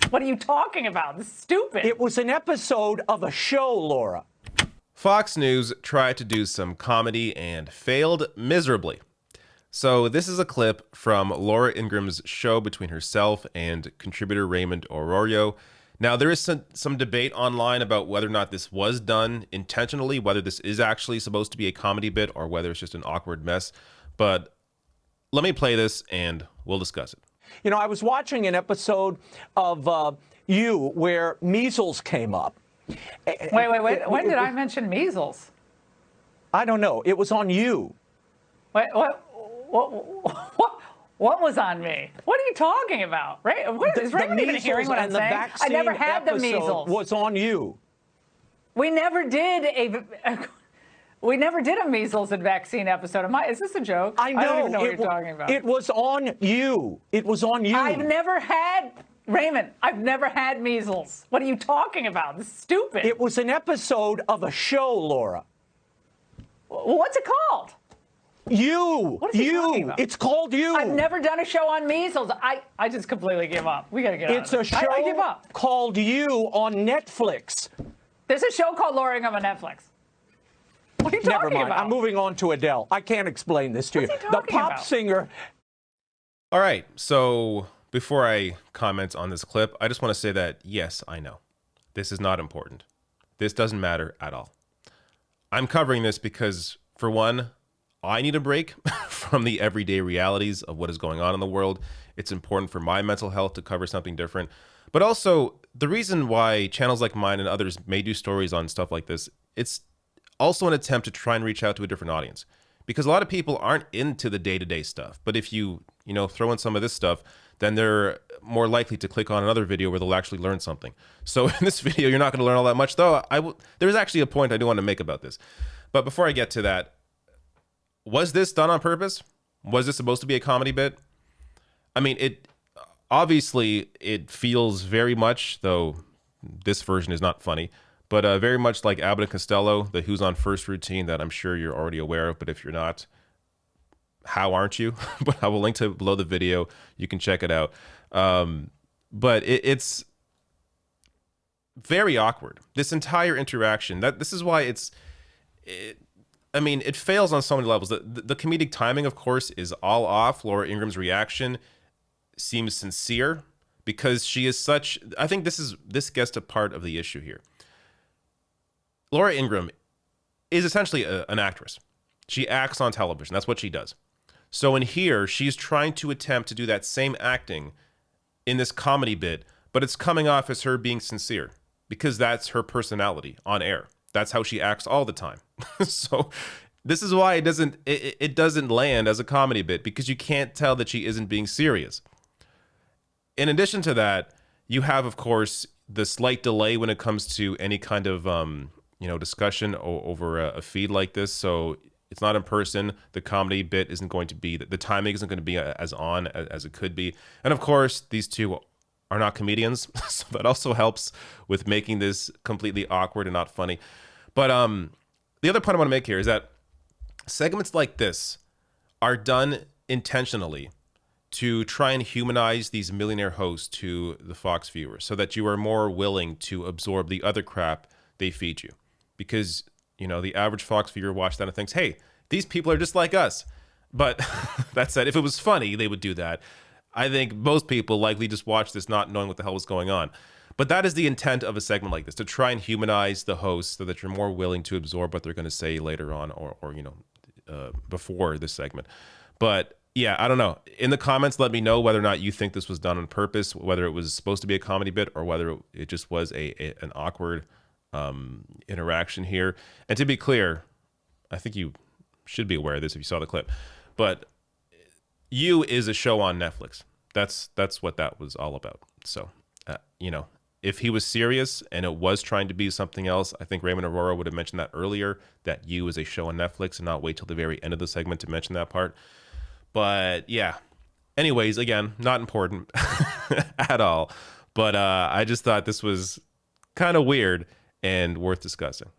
What are you talking about? This is stupid. It was an episode of a show, Laura. Fox News tried to do some comedy and failed miserably. So this is a clip from Laura Ingraham's show between herself and contributor Raymond Arroyo. Now, there is some debate online about whether or not this was done intentionally, whether this is actually supposed to be a comedy bit or whether it's just an awkward mess. But let me play this and we'll discuss it. You know, I was watching an episode of You where measles came up. Wait. When did I mention measles? I don't know. It was on You. Wait, what was on me? What are you talking about? Is Raymond even hearing what I'm saying? I never had the measles. Was on You. We never did a measles and vaccine episode. Is this a joke? I know. I don't even know what you're talking about. It was on You. It was on You. I've never had measles. What are you talking about? This is stupid. It was an episode of a show, Laura. What's it called? You. What is he talking about? It's called You. I've never done a show on measles. I just completely give up. We got to get out of it. It's a show I give up. called You on Netflix. There's a show called Laura Ingraham on Netflix. What are you Never talking mind. about? I'm moving on to Adele. I can't explain this to you. What's he The talking pop about? singer. All right, so before I comment on this clip, I just want to say that, yes, I know. This is not important. This doesn't matter at all. I'm covering this because, for one, I need a break from the everyday realities of what is going on in the world. It's important for my mental health to cover something different. But also, the reason why channels like mine and others may do stories on stuff like this, it's also an attempt to try and reach out to a different audience. Because a lot of people aren't into the day-to-day stuff. But if you throw in some of this stuff, then they're more likely to click on another video where they'll actually learn something. So in this video, you're not going to learn all that much, though. There's actually a point I do want to make about this. But before I get to that, was this done on purpose? Was this supposed to be a comedy bit? I mean, obviously it feels very much, though this version is not funny, but very much like Abbott and Costello, the Who's on First routine that I'm sure you're already aware of. But if you're not, how aren't you? But I will link to below the video. You can check it out. But it's very awkward. This entire interaction. This is why it fails on so many levels. The comedic timing, of course, is all off. Laura Ingraham's reaction seems sincere because she is such. I think this gets to part of the issue here. Laura Ingraham is essentially an actress. She acts on television. That's what she does. So in here, she's trying to attempt to do that same acting in this comedy bit, but it's coming off as her being sincere because that's her personality on air. That's how she acts all the time. So this is why it doesn't land as a comedy bit, because you can't tell that she isn't being serious. In addition to that, you have, of course, the slight delay when it comes to any kind of discussion over a feed like this. So it's not in person. The comedy bit isn't going to be, the timing isn't going to be as on as it could be. And of course, these two are not comedians. So that also helps with making this completely awkward and not funny. But the other point I want to make here is that segments like this are done intentionally to try and humanize these millionaire hosts to the Fox viewers so that you are more willing to absorb the other crap they feed you. Because, the average Fox viewer watched that and thinks, hey, these people are just like us. But that said, if it was funny, they would do that. I think most people likely just watch this not knowing what the hell was going on. But that is the intent of a segment like this, to try and humanize the host so that you're more willing to absorb what they're going to say later on or before this segment. But yeah, I don't know. In the comments, let me know whether or not you think this was done on purpose, whether it was supposed to be a comedy bit or whether it just was an awkward interaction here. And to be clear, I think you should be aware of this if you saw the clip, but You is a show on Netflix. That's what that was all about. So, if he was serious and it was trying to be something else, I think Raymond Arroyo would have mentioned that earlier, that You is a show on Netflix, and not wait till the very end of the segment to mention that part. But yeah, anyways, again, not important at all. But I just thought this was kind of weird and worth discussing.